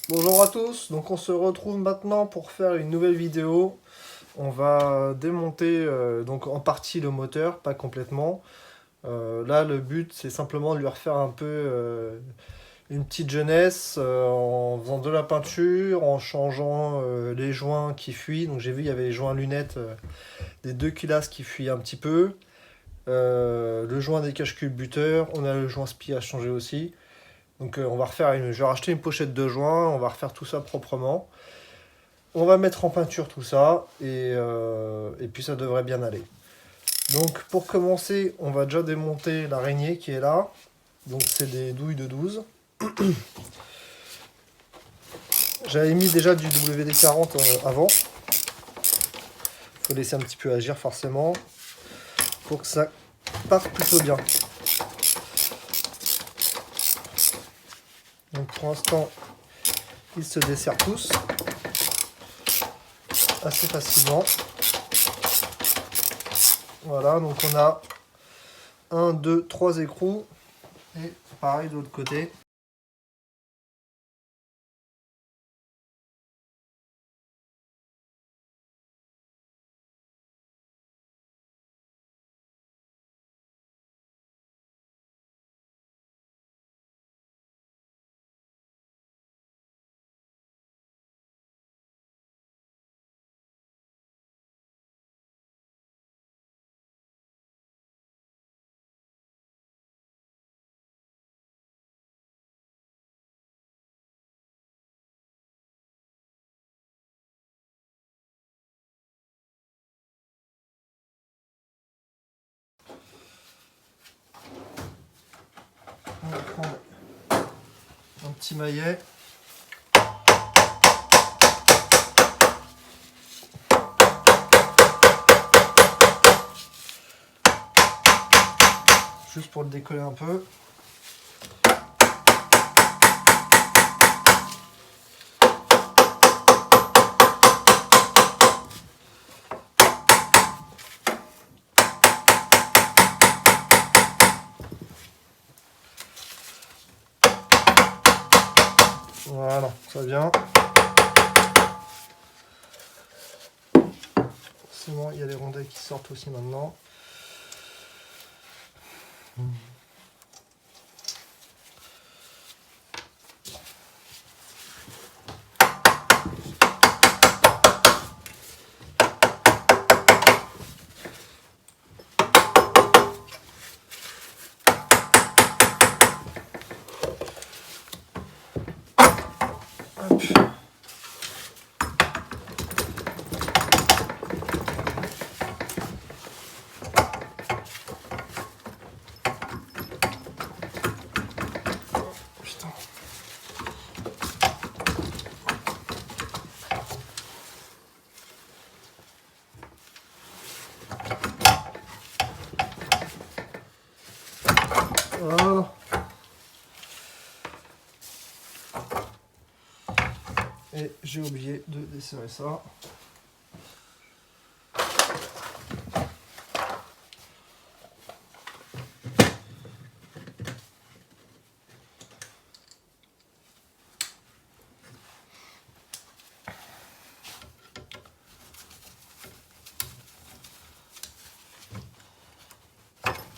Bonjour à tous, donc on se retrouve maintenant pour faire une nouvelle vidéo. On va démonter donc en partie le moteur, pas complètement. Là le but c'est simplement de lui refaire un peu une petite jeunesse en faisant de la peinture, en changeant les joints qui fuient. Donc j'ai vu il y avait les joints lunettes des deux culasses qui fuient un petit peu. Le joint des cache-culbuteurs, on a le joint spi à changer aussi. Donc on va refaire je vais racheter une pochette de joints, on va refaire tout ça proprement. On va mettre en peinture tout ça et puis ça devrait bien aller. Donc pour commencer, on va déjà démonter l'araignée qui est là. Donc c'est des douilles de 12. J'avais mis déjà du WD-40 avant. Il faut laisser un petit peu agir forcément pour que ça parte plutôt bien. Donc pour l'instant, ils se desserrent tous assez facilement. Voilà, donc on a 1, 2, 3 écrous. Et pareil de l'autre côté. On va prendre un petit maillet. Juste pour le décoller un peu. Voilà, ça vient. Forcément, il y a les rondelles qui sortent aussi maintenant. Hop. Putain. Voilà. Et j'ai oublié de desserrer ça.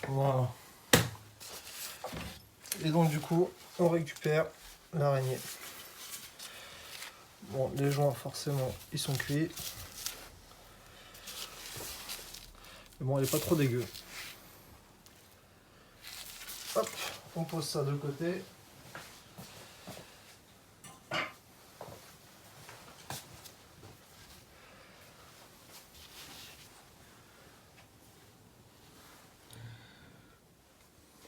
Voilà. Et donc du coup, on récupère l'araignée. Bon, les joints forcément, ils sont cuits. Mais bon, elle est pas trop dégueu. Hop, on pose ça de côté.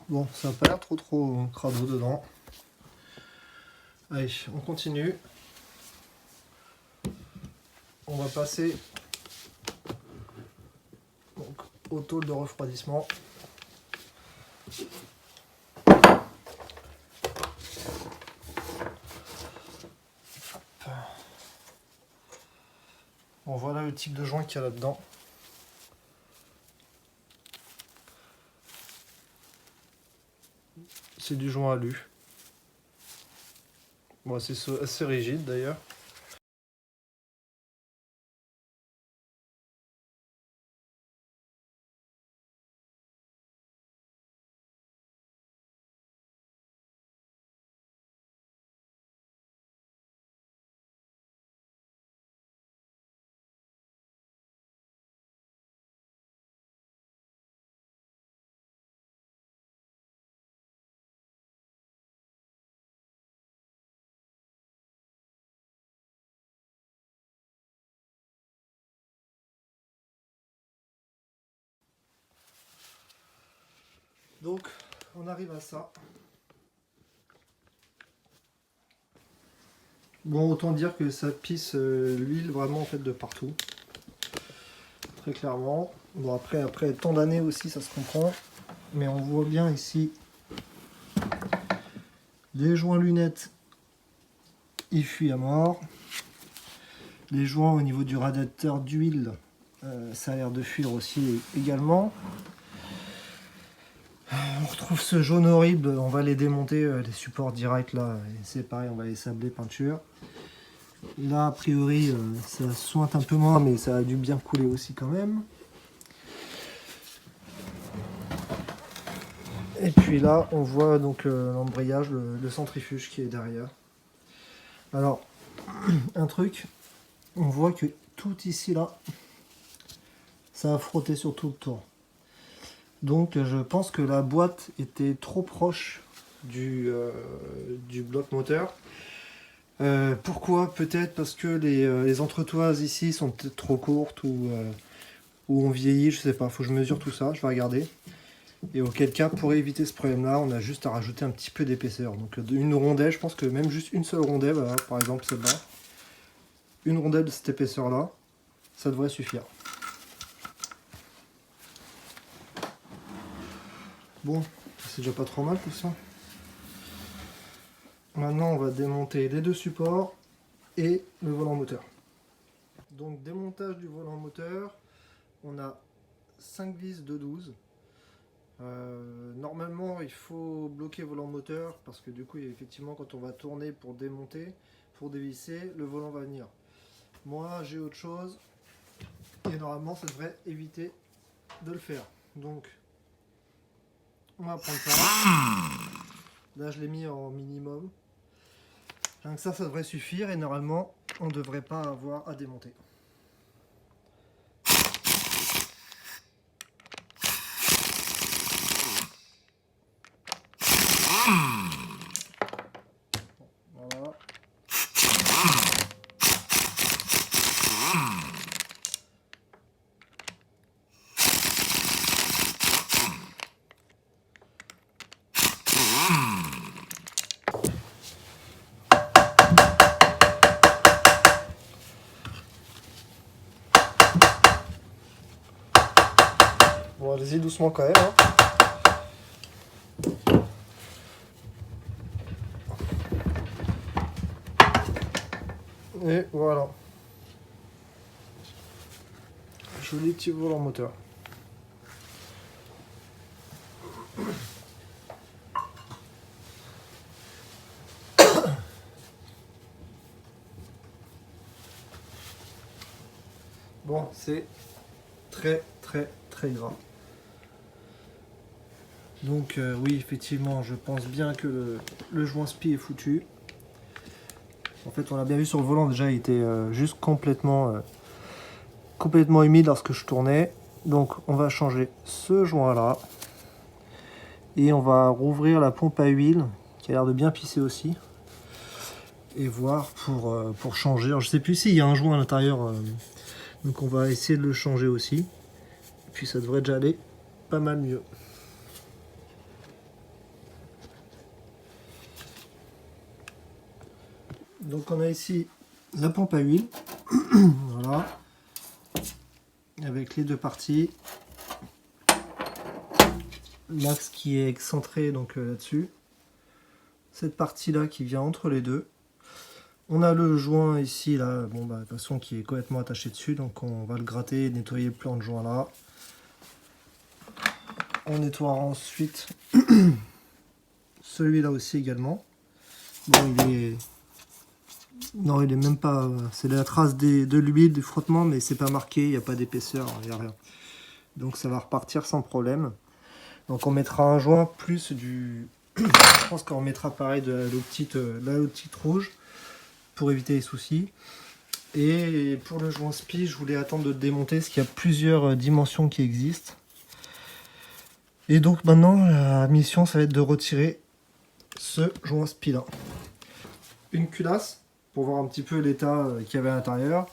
Bon, ça n'a pas l'air trop crado dedans. Allez, on continue. On va passer donc, au tôle de refroidissement. Bon, voilà le type de joint qu'il y a là-dedans. C'est du joint alu. Bon, c'est assez rigide d'ailleurs. Donc, on arrive à ça. Bon, autant dire que ça pisse l'huile vraiment en fait de partout. Très clairement. Bon, après tant d'années aussi, ça se comprend. Mais on voit bien ici les joints lunettes, ils fuient à mort. Les joints au niveau du radiateur d'huile, ça a l'air de fuir aussi également. On retrouve ce jaune horrible, on va les démonter, les supports directs là, c'est pareil, on va les sabler peinture. Là, a priori, ça sointe un peu moins, mais ça a dû bien couler aussi quand même. Et puis là, on voit donc l'embrayage, le centrifuge qui est derrière. Alors, un truc, on voit que tout ici là, ça a frotté sur tout le tour. Donc je pense que la boîte était trop proche du bloc moteur. Pourquoi? Peut-être parce que les entretoises ici sont peut-être trop courtes ou on vieillit, je sais pas, faut que je mesure tout ça, je vais regarder. Et auquel cas, pour éviter ce problème-là, on a juste à rajouter un petit peu d'épaisseur. Donc une rondelle, je pense que même juste une seule rondelle, voilà, par exemple celle-là, une rondelle de cette épaisseur-là, ça devrait suffire. Bon, c'est déjà pas trop mal tout ça. Maintenant, on va démonter les deux supports et le volant moteur. Donc démontage du volant moteur, on a 5 vis de 12. Normalement, il faut bloquer volant moteur parce que du coup, effectivement, quand on va tourner pour démonter, pour dévisser, le volant va venir. Moi, j'ai autre chose et normalement, ça devrait éviter de le faire. Donc, on va prendre ça. Là, je l'ai mis en minimum. Donc ça devrait suffire et normalement, on ne devrait pas avoir à démonter. Voilà. Bon, allez-y doucement quand même. Hein. Et voilà. Joli petit volant moteur. Bon, c'est très gras. Donc oui, effectivement, je pense bien que le joint spi est foutu. En fait, on l'a bien vu sur le volant, déjà, il était juste complètement humide lorsque je tournais. Donc, on va changer ce joint-là. Et on va rouvrir la pompe à huile, qui a l'air de bien pisser aussi. Et voir pour changer. Alors, je sais plus s'il y a un joint à l'intérieur. Donc, on va essayer de le changer aussi. Et puis, ça devrait déjà aller pas mal mieux. Donc on a ici la pompe à huile, voilà, avec les deux parties, l'axe qui est excentré donc là-dessus, cette partie là qui vient entre les deux. On a le joint ici là, bon bah de toute façon qui est complètement attaché dessus, donc on va le gratter et nettoyer le plan de joint là. On nettoiera ensuite celui-là aussi également. Bon, il est Non, il est même pas... c'est la trace de l'huile, du frottement, mais c'est pas marqué, il n'y a pas d'épaisseur, il n'y a rien. Donc ça va repartir sans problème. Donc on mettra un joint plus du... Je pense qu'on mettra pareil de la petite rouge pour éviter les soucis. Et pour le joint spi, je voulais attendre de le démonter parce qu'il y a plusieurs dimensions qui existent. Et donc maintenant, la mission, ça va être de retirer ce joint spi là. Une culasse pour voir un petit peu l'état qu'il y avait à l'intérieur.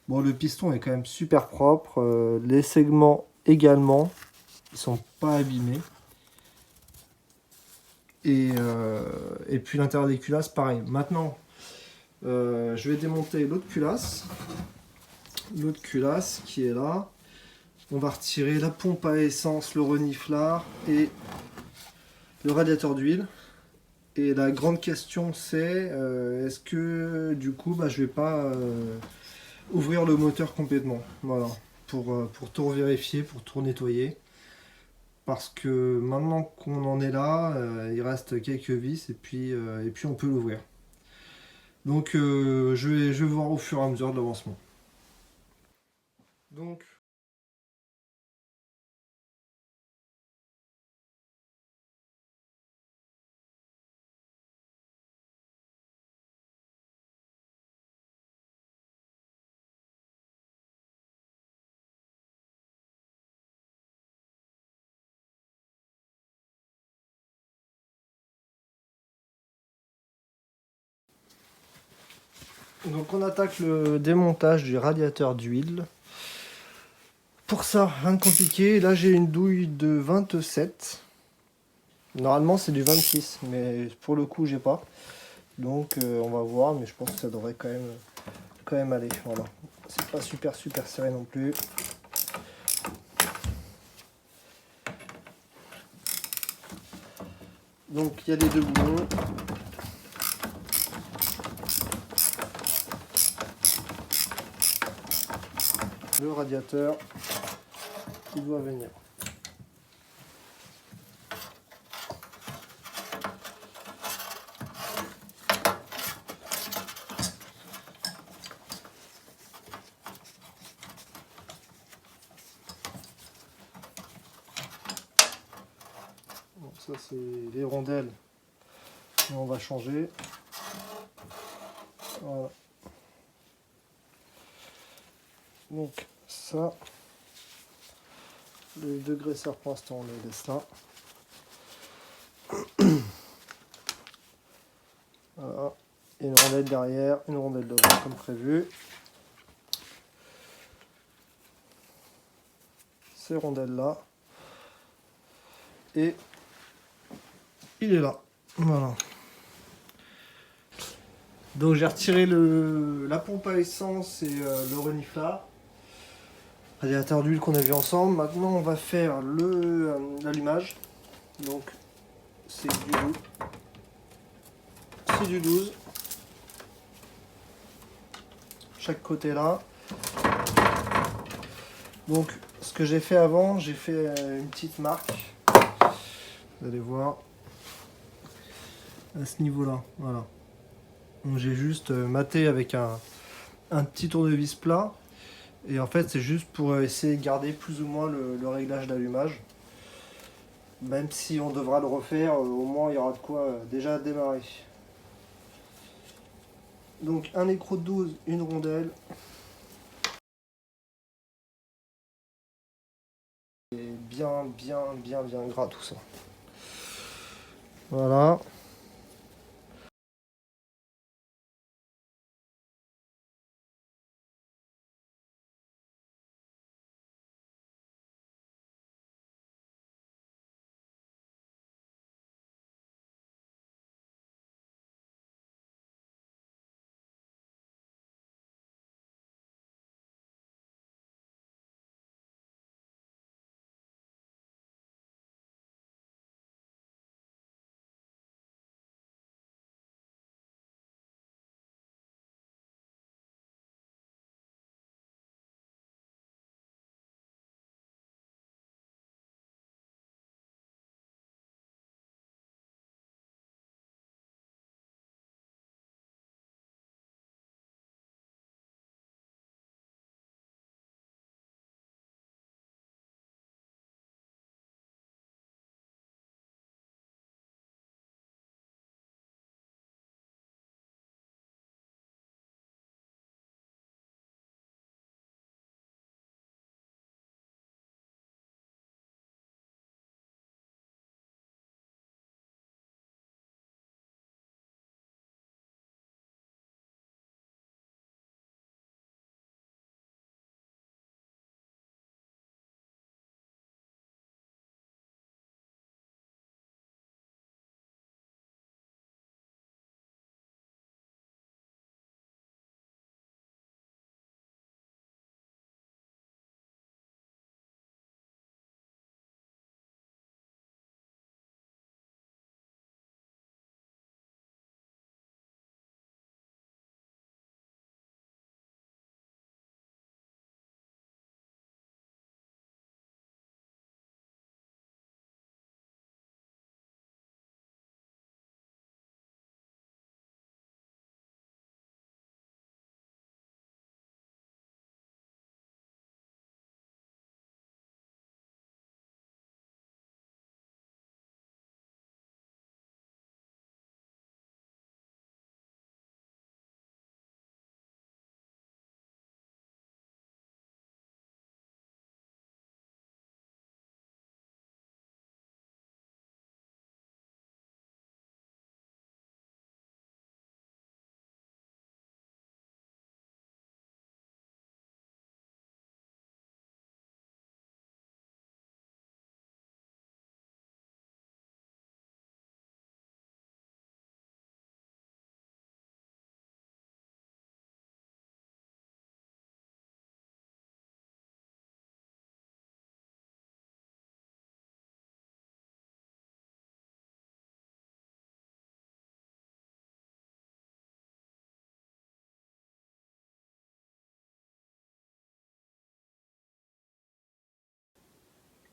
Bon, le piston est quand même super propre. Les segments également, ils sont pas abîmés. Et puis l'intérieur des culasses, pareil. Maintenant, je vais démonter l'autre culasse. L'autre culasse qui est là. On va retirer la pompe à essence, le reniflard et le radiateur d'huile. Et la grande question c'est, est-ce que du coup, je vais pas ouvrir le moteur complètement. Voilà. Pour tout vérifier, pour tout nettoyer. Parce que maintenant qu'on en est là, il reste quelques vis et puis on peut l'ouvrir. Donc je vais voir au fur et à mesure de l'avancement. Donc, on attaque le démontage du radiateur d'huile. Pour ça, rien de compliqué. Là j'ai une douille de 27. Normalement c'est du 26, mais pour le coup j'ai pas. Donc on va voir, mais je pense que ça devrait quand même aller. Voilà. C'est pas super serré non plus. Donc il y a les deux boulons. Le radiateur qui doit venir. Donc ça c'est les rondelles, mais on va changer. Voilà. Donc ça, les deux graisseurs pour l'instant on les laisse là. Voilà. Et une rondelle derrière, une rondelle devant comme prévu. Ces rondelles là. Et il est là. Voilà. Donc j'ai retiré la pompe à essence et le reniflard. Radiateur d'huile qu'on a vu ensemble. Maintenant on va faire l'allumage. Donc c'est du 12. Chaque côté là. Donc ce que j'ai fait avant, j'ai fait une petite marque. Vous allez voir. À ce niveau là. Voilà. Donc j'ai juste maté avec un petit tournevis plat. Et en fait c'est juste pour essayer de garder plus ou moins le réglage d'allumage. Même si on devra le refaire, au moins il y aura de quoi déjà démarrer. Donc un écrou de 12, une rondelle. Et bien gras tout ça. Voilà.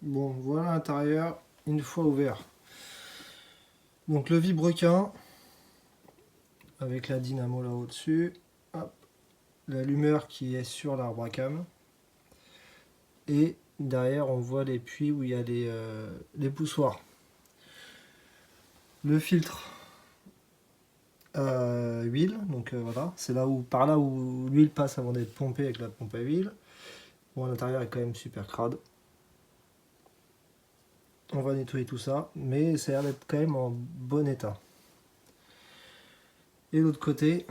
Bon, voilà l'intérieur une fois ouvert. Donc le vilebrequin avec la dynamo là au-dessus. Hop, l'allumeur qui est sur l'arbre à cam. Et derrière, on voit les puits où il y a les poussoirs. Le filtre à huile, donc voilà, c'est là où, par là où l'huile passe avant d'être pompée avec la pompe à huile. Bon, l'intérieur est quand même super crade. On va nettoyer tout ça, mais ça a l'air d'être quand même en bon état. Et l'autre côté,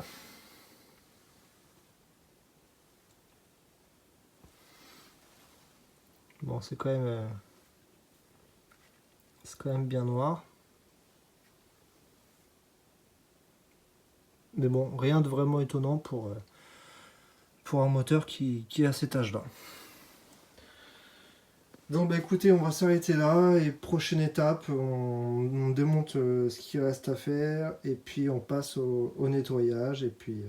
bon, c'est quand même bien noir. Mais bon, rien de vraiment étonnant pour un moteur qui est à cet âge-là. Donc bah écoutez, on va s'arrêter là et prochaine étape, on démonte ce qui reste à faire et puis on passe au nettoyage et puis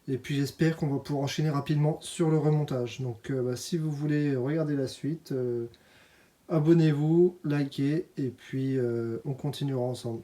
j'espère qu'on va pouvoir enchaîner rapidement sur le remontage. Donc bah, si vous voulez regarder la suite, abonnez-vous, likez et puis on continuera ensemble.